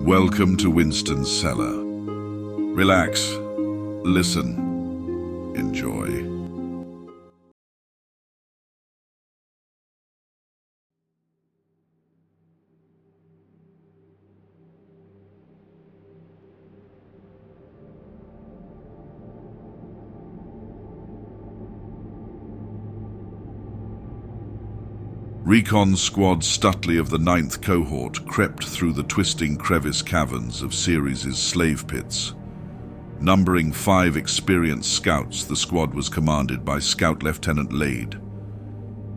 Welcome to Winston's cellar. Relax, listen, enjoy. Recon Squad Stutley of the 9th Cohort crept through the twisting crevice caverns of Ceres' slave pits. Numbering 5 experienced scouts, the squad was commanded by Scout Lieutenant Lade.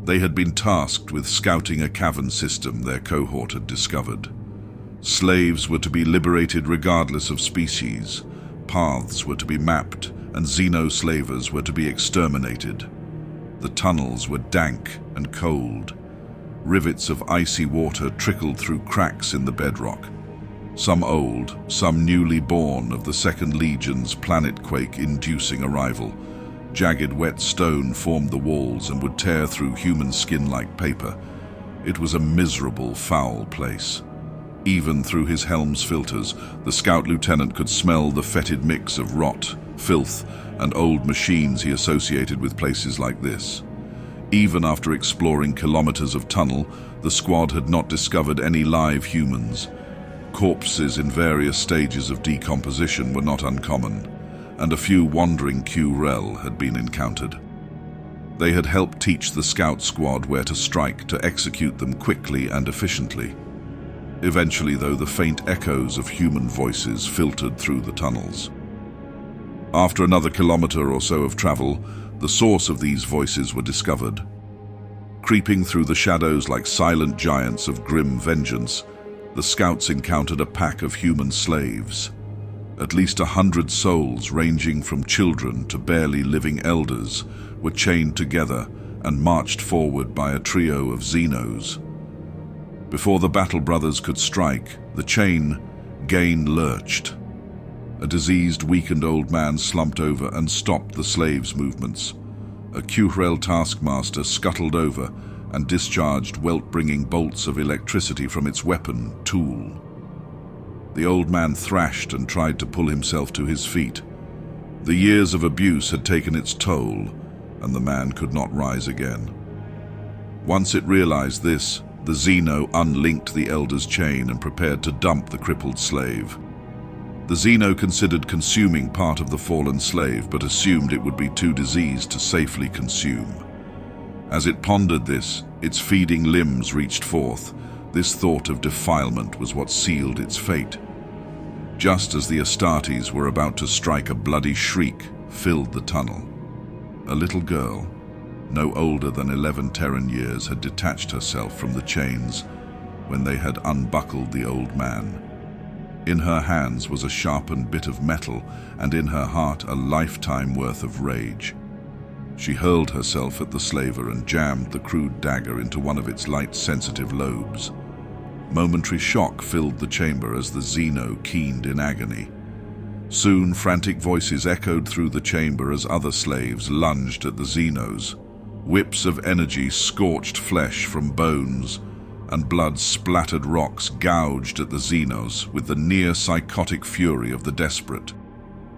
They had been tasked with scouting a cavern system their cohort had discovered. Slaves were to be liberated regardless of species, paths were to be mapped, and xeno-slavers were to be exterminated. The tunnels were dank and cold. Rivets of icy water trickled through cracks in the bedrock. Some old, some newly born of the Second Legion's planet-quake-inducing arrival. Jagged wet stone formed the walls and would tear through human skin like paper. It was a miserable, foul place. Even through his helm's filters, the scout lieutenant could smell the fetid mix of rot, filth, and old machines he associated with places like this. Even after exploring kilometers of tunnel, the squad had not discovered any live humans. Corpses in various stages of decomposition were not uncommon, and a few wandering Qrel had been encountered. They had helped teach the scout squad where to strike to execute them quickly and efficiently. Eventually, though, the faint echoes of human voices filtered through the tunnels. After another kilometer or so of travel, the source of these voices were discovered. Creeping through the shadows like silent giants of grim vengeance, the scouts encountered a pack of human slaves. At least 100 souls, ranging from children to barely living elders, were chained together and marched forward by a trio of Xenos. Before the Battle Brothers could strike, the chain lurched. A diseased, weakened old man slumped over and stopped the slaves' movements. A Qrel taskmaster scuttled over and discharged welt-bringing bolts of electricity from its weapon, Tool. The old man thrashed and tried to pull himself to his feet. The years of abuse had taken its toll, and the man could not rise again. Once it realized this, the Xeno unlinked the elder's chain and prepared to dump the crippled slave. The Xeno considered consuming part of the fallen slave, but assumed it would be too diseased to safely consume. As it pondered this, its feeding limbs reached forth. This thought of defilement was what sealed its fate. Just as the Astartes were about to strike, a bloody shriek filled the tunnel. A little girl, no older than 11 Terran years, had detached herself from the chains when they had unbuckled the old man. In her hands was a sharpened bit of metal, and in her heart a lifetime worth of rage. She hurled herself at the slaver and jammed the crude dagger into one of its light-sensitive lobes. Momentary shock filled the chamber as the Xeno keened in agony. Soon, frantic voices echoed through the chamber as other slaves lunged at the Xenos. Whips of energy scorched flesh from bones, and blood-splattered rocks gouged at the Xenos with the near-psychotic fury of the desperate.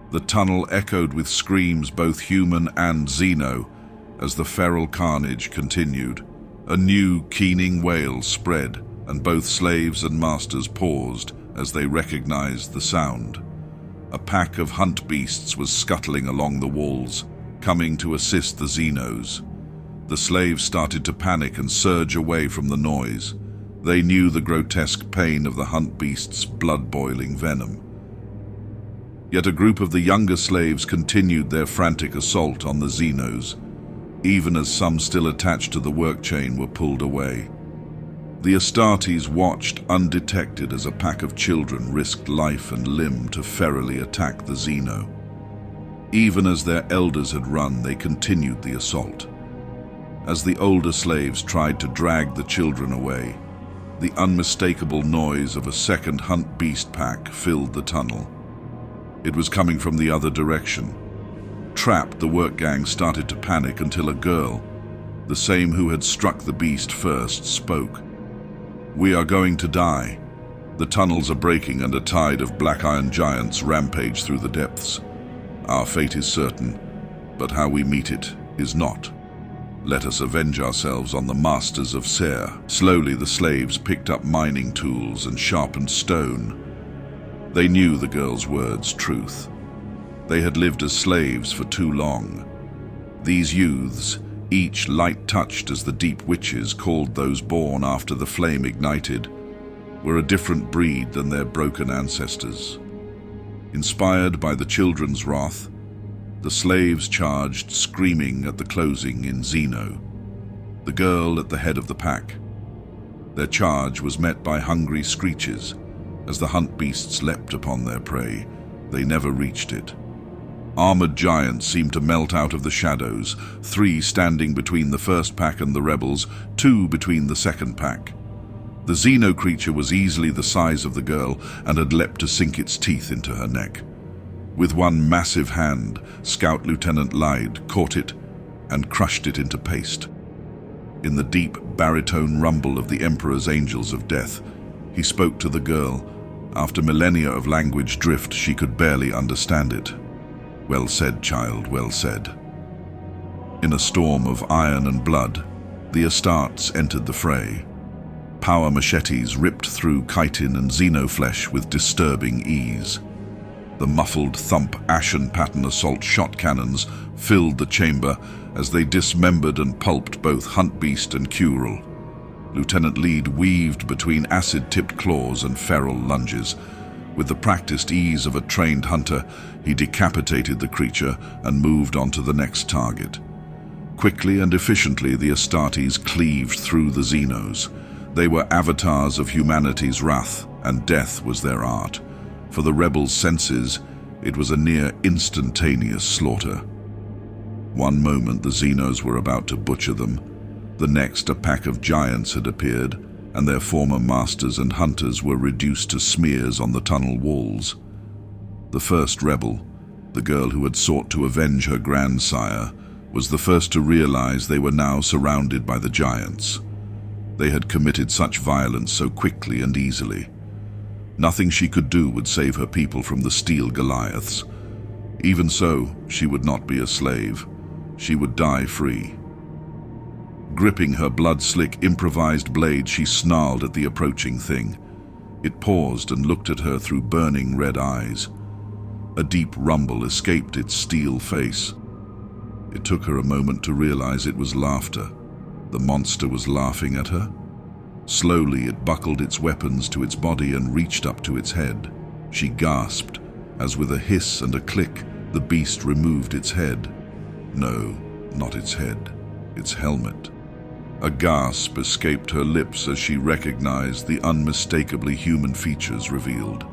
The tunnel echoed with screams both human and Xeno as the feral carnage continued. A new, keening wail spread, and both slaves and masters paused as they recognized the sound. A pack of hunt beasts was scuttling along the walls, coming to assist the Xenos. The slaves started to panic and surge away from the noise. They knew the grotesque pain of the hunt beast's blood-boiling venom. Yet a group of the younger slaves continued their frantic assault on the Xenos, even as some still attached to the work chain were pulled away. The Astartes watched undetected as a pack of children risked life and limb to ferally attack the Xeno. Even as their elders had run, they continued the assault. As the older slaves tried to drag the children away, the unmistakable noise of a second hunt beast pack filled the tunnel. It was coming from the other direction. Trapped, the work gang started to panic until a girl, the same who had struck the beast first, spoke. "We are going to die. The tunnels are breaking and a tide of black iron giants rampage through the depths. Our fate is certain, but how we meet it is not. Let us avenge ourselves on the masters of Ceres. Slowly the slaves picked up mining tools and sharpened stone. They knew the girl's words truth. They had lived as slaves for too long. These youths, each light-touched as the deep witches called those born after the flame ignited, were a different breed than their broken ancestors. Inspired by the children's wrath, the slaves charged, screaming at the closing in Zeno, the girl at the head of the pack. Their charge was met by hungry screeches as the hunt beasts leapt upon their prey. They never reached it. Armored giants seemed to melt out of the shadows, 3 standing between the first pack and the rebels, 2 between the second pack. The Xeno creature was easily the size of the girl and had leapt to sink its teeth into her neck. With one massive hand, Scout Lieutenant Lyde caught it and crushed it into paste. In the deep baritone rumble of the Emperor's Angels of Death, he spoke to the girl. After millennia of language drift, she could barely understand it. "Well said, child, well said." In a storm of iron and blood, the Astartes entered the fray. Power machetes ripped through chitin and xenoflesh with disturbing ease. The muffled thump ashen pattern assault shot cannons filled the chamber as they dismembered and pulped both huntbeast and curel. Lieutenant Lead weaved between acid-tipped claws and feral lunges. With the practiced ease of a trained hunter, he decapitated the creature and moved on to the next target. Quickly and efficiently, the Astartes cleaved through the Xenos. They were avatars of humanity's wrath, and death was their art. For the rebels' senses, it was a near instantaneous slaughter. One moment the Xenos were about to butcher them. The next, a pack of giants had appeared, and their former masters and hunters were reduced to smears on the tunnel walls. The first rebel, the girl who had sought to avenge her grandsire, was the first to realize they were now surrounded by the giants. They had committed such violence so quickly and easily. Nothing she could do would save her people from the steel Goliaths. Even so, she would not be a slave. She would die free. Gripping her blood-slick improvised blade, she snarled at the approaching thing. It paused and looked at her through burning red eyes. A deep rumble escaped its steel face. It took her a moment to realize it was laughter. The monster was laughing at her. Slowly it buckled its weapons to its body and reached up to its head. She gasped, as with a hiss and a click, the beast removed its head. No, not its head, its helmet. A gasp escaped her lips as she recognized the unmistakably human features revealed.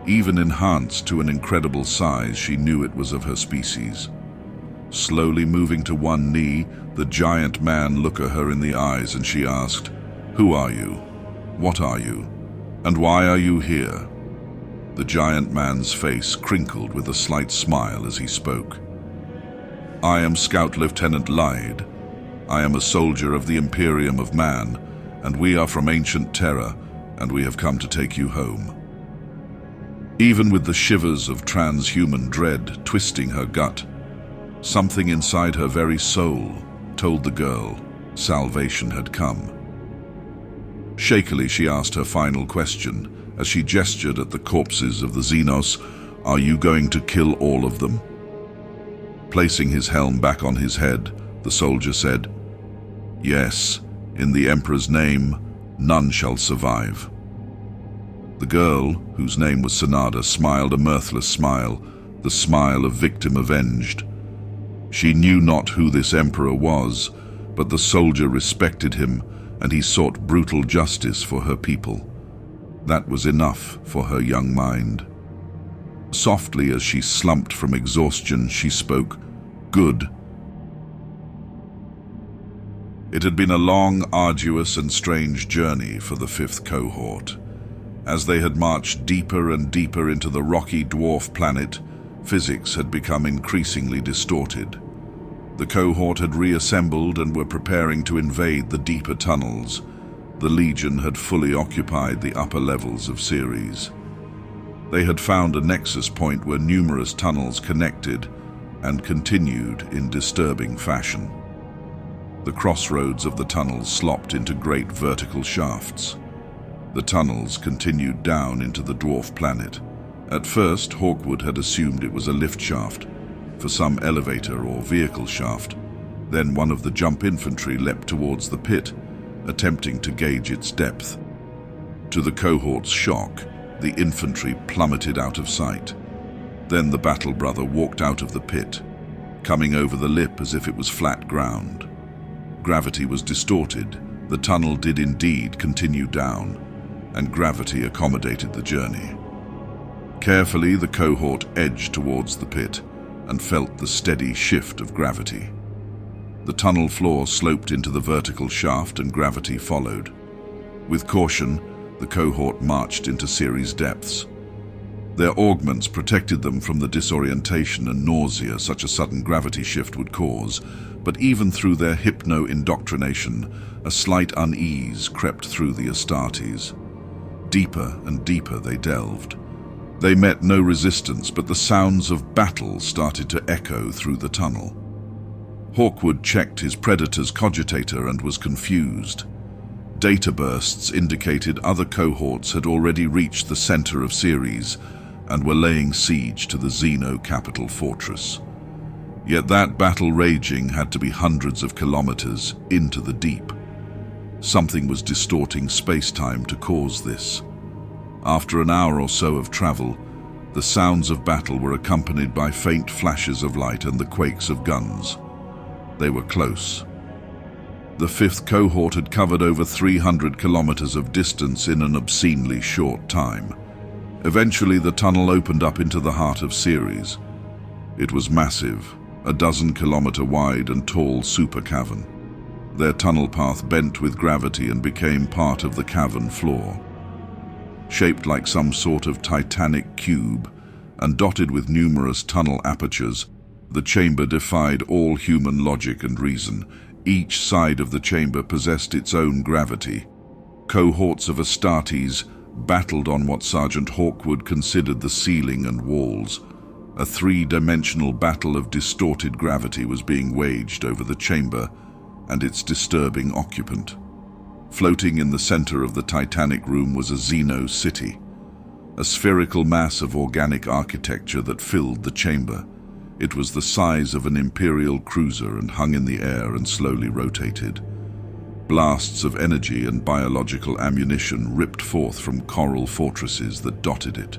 Even enhanced to an incredible size, she knew it was of her species. Slowly moving to one knee, the giant man looked at her in the eyes and she asked, "Who are you? What are you? And why are you here?" The giant man's face crinkled with a slight smile as he spoke. "I am Scout Lieutenant Lyde. I am a soldier of the Imperium of Man, and we are from ancient Terra, and we have come to take you home." Even with the shivers of transhuman dread twisting her gut, something inside her very soul told the girl salvation had come. Shakily, she asked her final question as she gestured at the corpses of the Xenos. "Are you going to kill all of them?" Placing his helm back on his head, the soldier said, "Yes, in the Emperor's name, none shall survive." The girl, whose name was Sonada, smiled a mirthless smile, the smile of victim avenged. She knew not who this Emperor was, but the soldier respected him, and he sought brutal justice for her people. That was enough for her young mind. Softly, as she slumped from exhaustion, she spoke, "Good." It had been a long, arduous, and strange journey for the 5th cohort. As they had marched deeper and deeper into the rocky dwarf planet, physics had become increasingly distorted. The cohort had reassembled and were preparing to invade the deeper tunnels. The Legion had fully occupied the upper levels of Ceres. They had found a nexus point where numerous tunnels connected and continued in disturbing fashion. The crossroads of the tunnels slopped into great vertical shafts. The tunnels continued down into the dwarf planet. At first, Hawkwood had assumed it was a lift shaft for some elevator or vehicle shaft. Then one of the jump infantry leapt towards the pit, attempting to gauge its depth. To the cohort's shock, the infantry plummeted out of sight. Then the battle brother walked out of the pit, coming over the lip as if it was flat ground. Gravity was distorted. The tunnel did indeed continue down, and gravity accommodated the journey. Carefully, the cohort edged towards the pit and felt the steady shift of gravity. The tunnel floor sloped into the vertical shaft and gravity followed. With caution, the cohort marched into Ceres' depths. Their augments protected them from the disorientation and nausea such a sudden gravity shift would cause, but even through their hypno-indoctrination, a slight unease crept through the Astartes. Deeper and deeper they delved. They met no resistance, but the sounds of battle started to echo through the tunnel. Hawkwood checked his predator's cogitator and was confused. Data bursts indicated other cohorts had already reached the center of Ceres and were laying siege to the Xeno capital fortress. Yet that battle raging had to be hundreds of kilometers into the deep. Something was distorting space-time to cause this. After an hour or so of travel, the sounds of battle were accompanied by faint flashes of light and the quakes of guns. They were close. The fifth cohort had covered over 300 kilometers of distance in an obscenely short time. Eventually, the tunnel opened up into the heart of Ceres. It was massive, a dozen-kilometer wide and tall super cavern. Their tunnel path bent with gravity and became part of the cavern floor. Shaped like some sort of titanic cube and dotted with numerous tunnel apertures, the chamber defied all human logic and reason. Each side of the chamber possessed its own gravity. Cohorts of Astartes battled on what Sergeant Hawkwood considered the ceiling and walls. A three-dimensional battle of distorted gravity was being waged over the chamber and its disturbing occupant. Floating in the center of the titanic room was a Xeno city, a spherical mass of organic architecture that filled the chamber. It was the size of an Imperial cruiser and hung in the air and slowly rotated. Blasts of energy and biological ammunition ripped forth from coral fortresses that dotted it.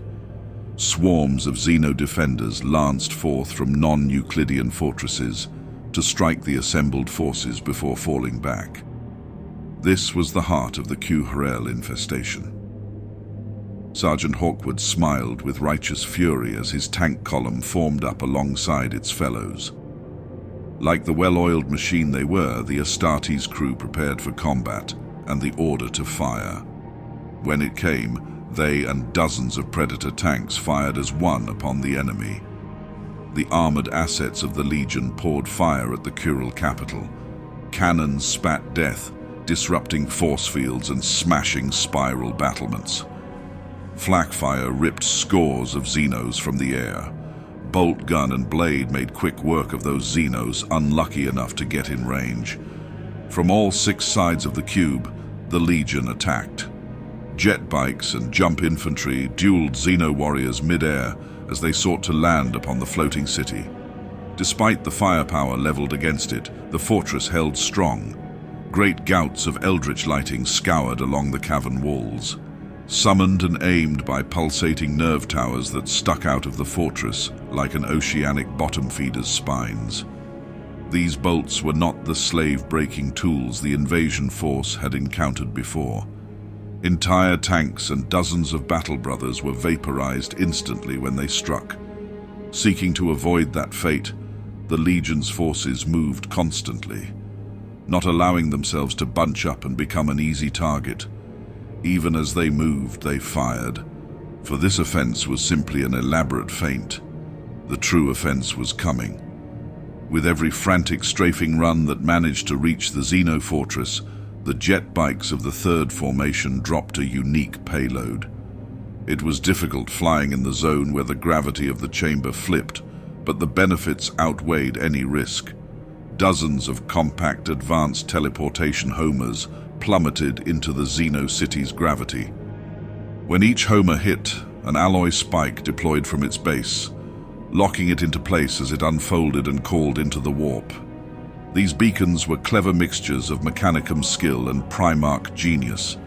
Swarms of Xeno defenders lanced forth from non-Euclidean fortresses to strike the assembled forces before falling back. This was the heart of the Q-Harel infestation. Sergeant Hawkwood smiled with righteous fury as his tank column formed up alongside its fellows. Like the well-oiled machine they were, the Astartes crew prepared for combat and the order to fire. When it came, they and dozens of Predator tanks fired as one upon the enemy. The armored assets of the Legion poured fire at the Kural capital. Cannons spat death, disrupting force fields and smashing spiral battlements. Flak fire ripped scores of Xenos from the air. Bolt gun and blade made quick work of those Xenos unlucky enough to get in range. From all six sides of the cube, the Legion attacked. Jet bikes and jump infantry dueled Xeno warriors mid-air as they sought to land upon the floating city. Despite the firepower leveled against it, the fortress held strong. Great gouts of eldritch lighting scoured along the cavern walls, summoned and aimed by pulsating nerve towers that stuck out of the fortress like an oceanic bottom feeder's spines. These bolts were not the slave-breaking tools the invasion force had encountered before. Entire tanks and dozens of battle brothers were vaporized instantly when they struck. Seeking to avoid that fate, the Legion's forces moved constantly, not allowing themselves to bunch up and become an easy target. Even as they moved, they fired, for this offense was simply an elaborate feint. The true offense was coming. With every frantic strafing run that managed to reach the Xeno fortress, The jet bikes of the third formation dropped a unique payload. It was difficult flying in the zone where the gravity of the chamber flipped, but the benefits outweighed any risk. Dozens of compact advanced teleportation homers plummeted into the Xeno city's gravity. When each homer hit, an alloy spike deployed from its base, locking it into place as it unfolded and called into the warp. These beacons were clever mixtures of Mechanicum skill and Primarch genius,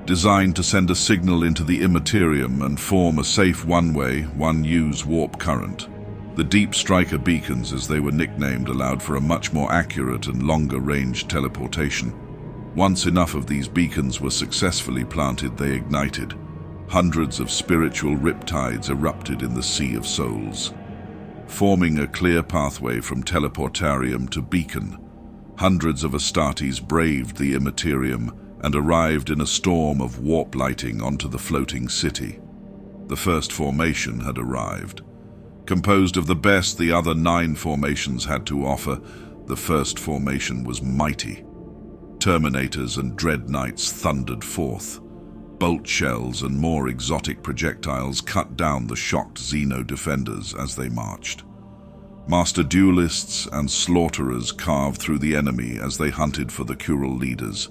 designed to send a signal into the Imperium and form a safe one-way, one-use warp current. The Deep Striker beacons, as they were nicknamed, allowed for a much more accurate and longer-range teleportation. Once enough of these beacons were successfully planted, they ignited. Hundreds of spiritual riptides erupted in the Sea of Souls, forming a clear pathway from teleportarium to beacon. Hundreds of Astartes braved the Imperium and arrived in a storm of warp lighting onto the floating city. The first formation had arrived. Composed of the best the other 9 formations had to offer, the first formation was mighty. Terminators and dread knights thundered forth. Bolt shells and more exotic projectiles cut down the shocked Xeno defenders as they marched. Master duelists and slaughterers carved through the enemy as they hunted for the Kural leaders,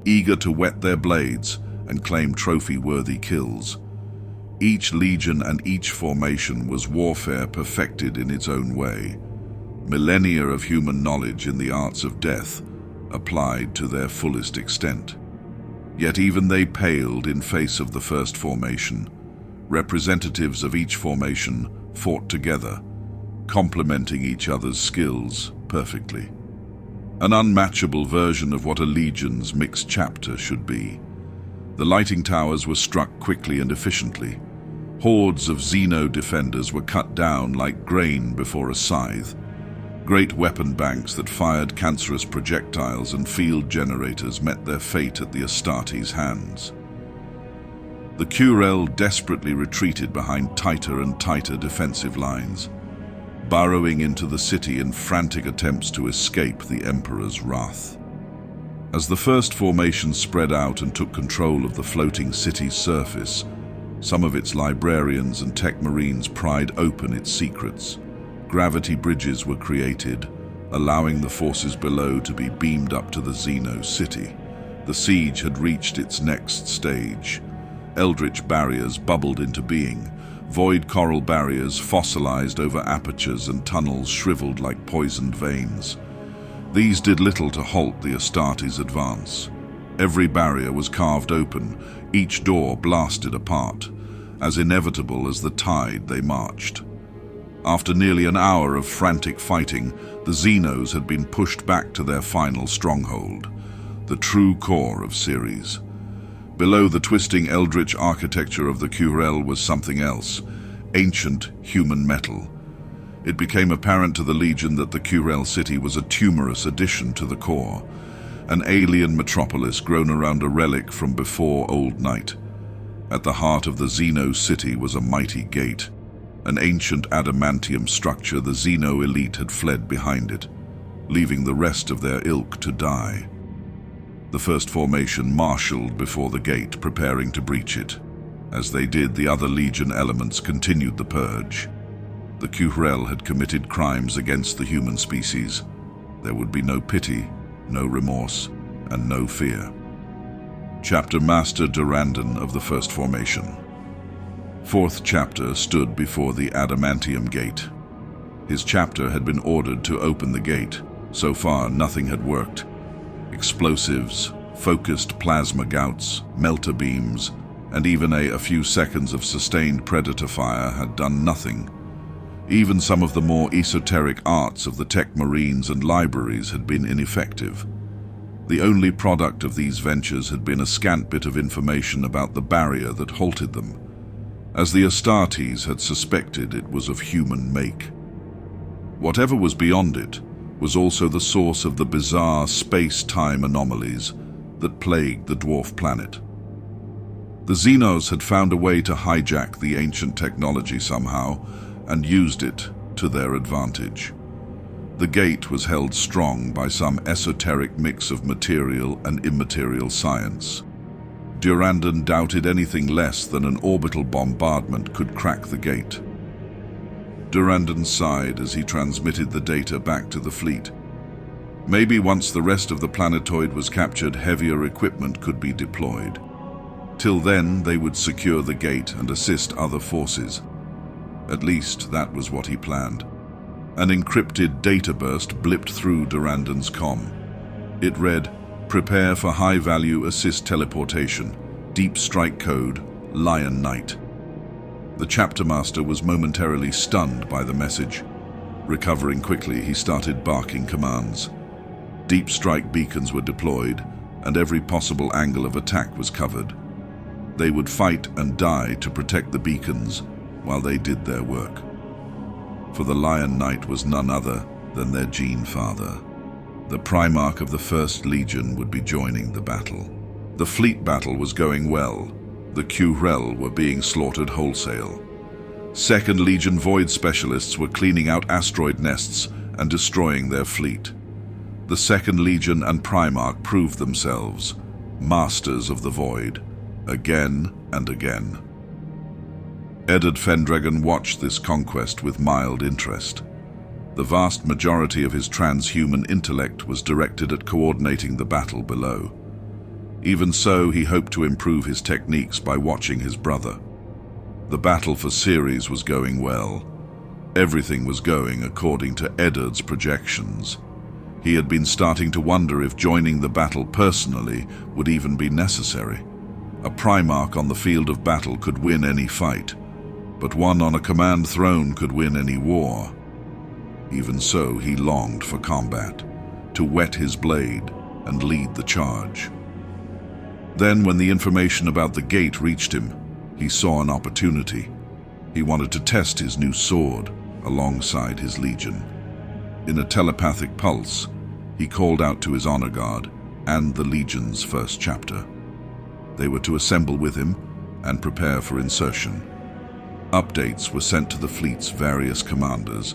eager to whet their blades and claim trophy-worthy kills. Each legion and each formation was warfare perfected in its own way, millennia of human knowledge in the arts of death applied to their fullest extent. Yet even they paled in face of the first formation. Representatives of each formation fought together, complementing each other's skills perfectly. An unmatchable version of what a legion's mixed chapter should be. The lighting towers were struck quickly and efficiently. Hordes of Xeno defenders were cut down like grain before a scythe. Great weapon banks that fired cancerous projectiles and field generators met their fate at the Astartes' hands. The Kurel desperately retreated behind tighter and tighter defensive lines, burrowing into the city in frantic attempts to escape the Emperor's wrath. As the first formation spread out and took control of the floating city's surface, some of its librarians and tech marines pried open its secrets. Gravity bridges were created, allowing the forces below to be beamed up to the Xeno city. The siege had reached its next stage. Eldritch barriers bubbled into being. Void coral barriers fossilized over apertures and tunnels shriveled like poisoned veins. These did little to halt the Astartes' advance. Every barrier was carved open, each door blasted apart. As inevitable as the tide they marched. After nearly an hour of frantic fighting, the Xenos had been pushed back to their final stronghold, the true core of Ceres. Below the twisting eldritch architecture of the Kurel was something else, ancient human metal. It became apparent to the Legion that the Kurel city was a tumorous addition to the core, an alien metropolis grown around a relic from before Old Night. At the heart of the Xeno city was a mighty gate, an ancient adamantium structure. The Xeno elite had fled behind it, leaving the rest of their ilk to die. The first formation marshaled before the gate, preparing to breach it. As they did, the other Legion elements continued the purge. The Kurel had committed crimes against the human species. There would be no pity, no remorse, and no fear. Chapter Master Durandon of the First Formation. Fourth Chapter stood before the Adamantium Gate. His chapter had been ordered to open the gate. So far, nothing had worked. Explosives, focused plasma gouts, melter beams, and even a few seconds of sustained predator fire had done nothing. Even some of the more esoteric arts of the tech marines and libraries had been ineffective. The only product of these ventures had been a scant bit of information about the barrier that halted them. As the Astartes had suspected, it was of human make. Whatever was beyond it was also the source of the bizarre space-time anomalies that plagued the dwarf planet. The Xenos had found a way to hijack the ancient technology somehow and used it to their advantage. The gate was held strong by some esoteric mix of material and immaterial science. Durandon doubted anything less than an orbital bombardment could crack the gate. Durandon sighed as he transmitted the data back to the fleet. Maybe once the rest of the planetoid was captured, heavier equipment could be deployed. Till then, they would secure the gate and assist other forces. At least, that was what he planned. An encrypted data burst blipped through Durandon's comm. It read, "Prepare for high-value assist teleportation. Deep strike code, Lion Knight." The chapter master was momentarily stunned by the message. Recovering quickly, he started barking commands. Deep strike beacons were deployed, and every possible angle of attack was covered. They would fight and die to protect the beacons while they did their work. For the Lion Knight was none other than their gene father. The Primarch of the First Legion would be joining the battle. The fleet battle was going well. The Qrel were being slaughtered wholesale. Second Legion Void specialists were cleaning out asteroid nests and destroying their fleet. The Second Legion and Primarch proved themselves masters of the Void, again and again. Eddard Fendragon watched this conquest with mild interest. The vast majority of his transhuman intellect was directed at coordinating the battle below. Even so, he hoped to improve his techniques by watching his brother. The battle for Ceres was going well. Everything was going according to Eddard's projections. He had been starting to wonder if joining the battle personally would even be necessary. A Primarch on the field of battle could win any fight, but one on a command throne could win any war. Even so, he longed for combat, to whet his blade and lead the charge. Then, when the information about the gate reached him, he saw an opportunity. He wanted to test his new sword alongside his legion. In a telepathic pulse, he called out to his honor guard and the legion's first chapter. They were to assemble with him and prepare for insertion. Updates were sent to the fleet's various commanders,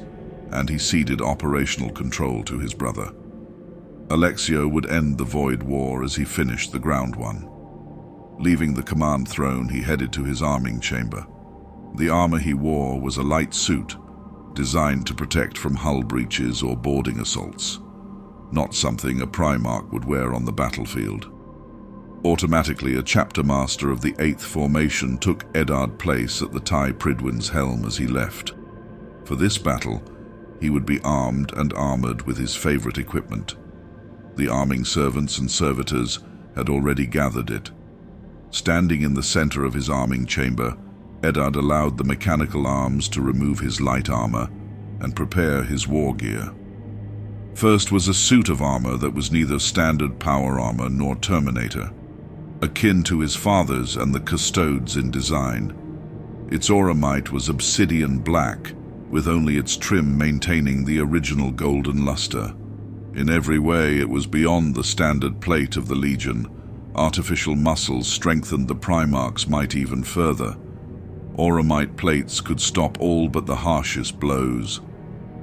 and he ceded operational control to his brother. Alexio would end the Void War as he finished the ground one. Leaving the command throne, he headed to his arming chamber. The armor he wore was a light suit, designed to protect from hull breaches or boarding assaults. Not something a Primarch would wear on the battlefield. Automatically, a chapter master of the 8th Formation took Eddard place at the TIE Pridwin's helm as he left. For this battle, he would be armed and armored with his favorite equipment. The arming servants and servitors had already gathered it. Standing in the center of his arming chamber, Eddard allowed the mechanical arms to remove his light armor and prepare his war gear. First was a suit of armor that was neither standard power armor nor Terminator, akin to his father's and the Custodes in design. Its auramite was obsidian black, with only its trim maintaining the original golden luster. In every way, it was beyond the standard plate of the Legion. Artificial muscles strengthened the Primarch's might even further. Auramite plates could stop all but the harshest blows.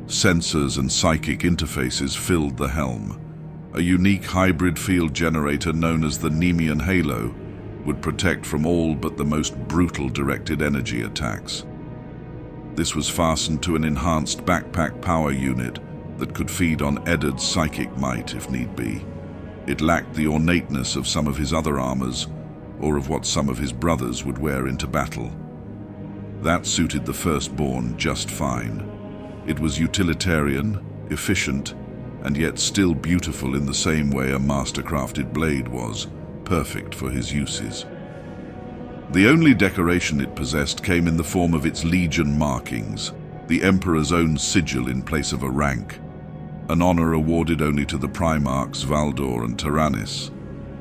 Sensors and psychic interfaces filled the helm. A unique hybrid field generator known as the Nemean Halo would protect from all but the most brutal directed energy attacks. This was fastened to an enhanced backpack power unit that could feed on Eddard's psychic might if need be. It lacked the ornateness of some of his other armors, or of what some of his brothers would wear into battle. That suited the Firstborn just fine. It was utilitarian, efficient, and yet still beautiful in the same way a master-crafted blade was, perfect for his uses. The only decoration it possessed came in the form of its Legion markings, the Emperor's own sigil in place of a rank, an honor awarded only to the Primarchs Valdor and Tyrannus,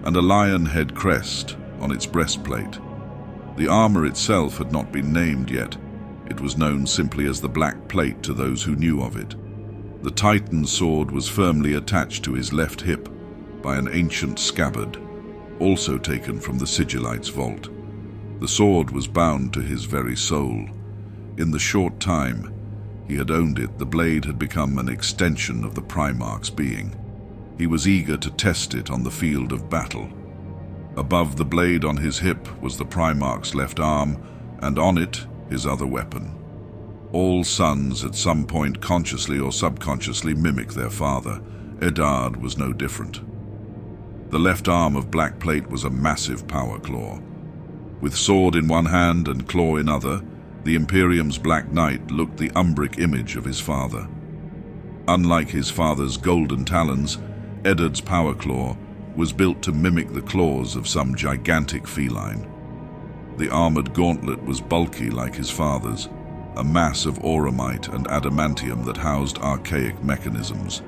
and a lion head crest on its breastplate. The armor itself had not been named yet. It was known simply as the Black Plate to those who knew of it. The Titan sword was firmly attached to his left hip by an ancient scabbard, also taken from the Sigillite's vault. The sword was bound to his very soul. In the short time, He had owned it. The blade had become an extension of the Primarch's being. He was eager to test it on the field of battle. Above the blade on his hip was the Primarch's left arm, and on it his other weapon. All sons at some point consciously or subconsciously mimic their father. Eddard was no different. The left arm of Black Plate was a massive power claw. With sword in one hand and claw in other, the Imperium's Black Knight looked the Umbric image of his father. Unlike his father's golden talons, Eddard's power claw was built to mimic the claws of some gigantic feline. The armored gauntlet was bulky like his father's, a mass of auramite and adamantium that housed archaic mechanisms.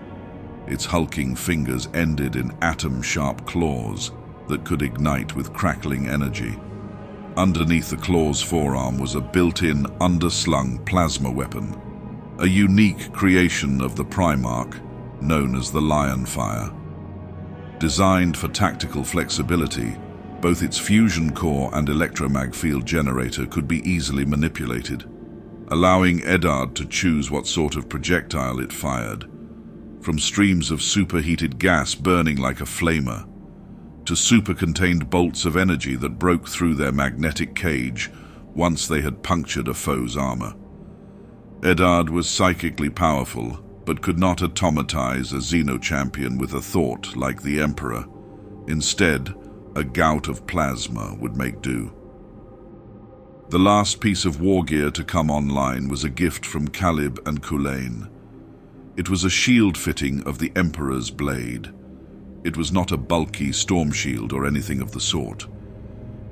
Its hulking fingers ended in atom-sharp claws that could ignite with crackling energy. Underneath the claw's forearm was a built-in, underslung plasma weapon, a unique creation of the Primarch known as the Lionfire. Designed for tactical flexibility, both its fusion core and electromag field generator could be easily manipulated, allowing Eddard to choose what sort of projectile it fired, from streams of superheated gas burning like a flamer, to super-contained bolts of energy that broke through their magnetic cage once they had punctured a foe's armor. Eddard was psychically powerful, but could not automatize a Xeno-champion with a thought like the Emperor. Instead, a gout of plasma would make do. The last piece of war gear to come online was a gift from Calib and Kulain. It was a shield fitting of the Emperor's blade. It was not a bulky storm shield or anything of the sort.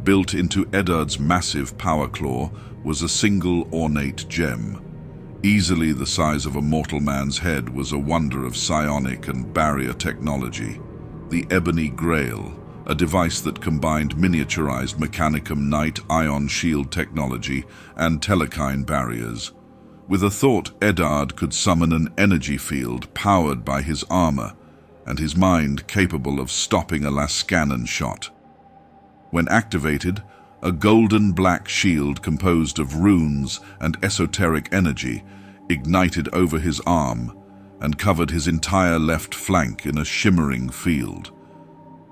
Built into Eddard's massive power claw was a single ornate gem. Easily the size of a mortal man's head, was a wonder of psionic and barrier technology. The Ebony Grail, a device that combined miniaturized Mechanicum Knight ion shield technology and telekine barriers. With a thought, Eddard could summon an energy field powered by his armor, and his mind capable of stopping a Lascanon shot. When activated, a golden-black shield composed of runes and esoteric energy ignited over his arm and covered his entire left flank in a shimmering field.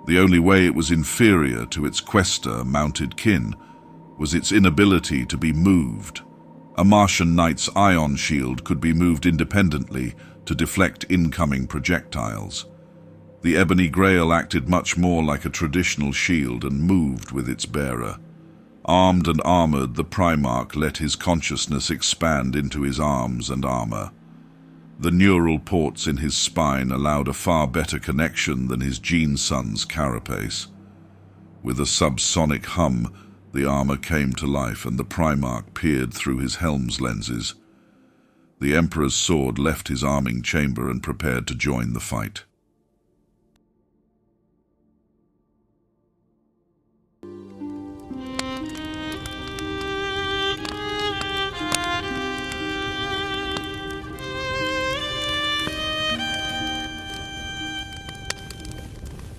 The only way it was inferior to its Quester-mounted kin was its inability to be moved. A Martian Knight's ion shield could be moved independently to deflect incoming projectiles. The Ebony Grail acted much more like a traditional shield and moved with its bearer. Armed and armored, the Primarch let his consciousness expand into his arms and armor. The neural ports in his spine allowed a far better connection than his gene son's carapace. With a subsonic hum, the armor came to life and the Primarch peered through his helm's lenses. The Emperor's sword left his arming chamber and prepared to join the fight.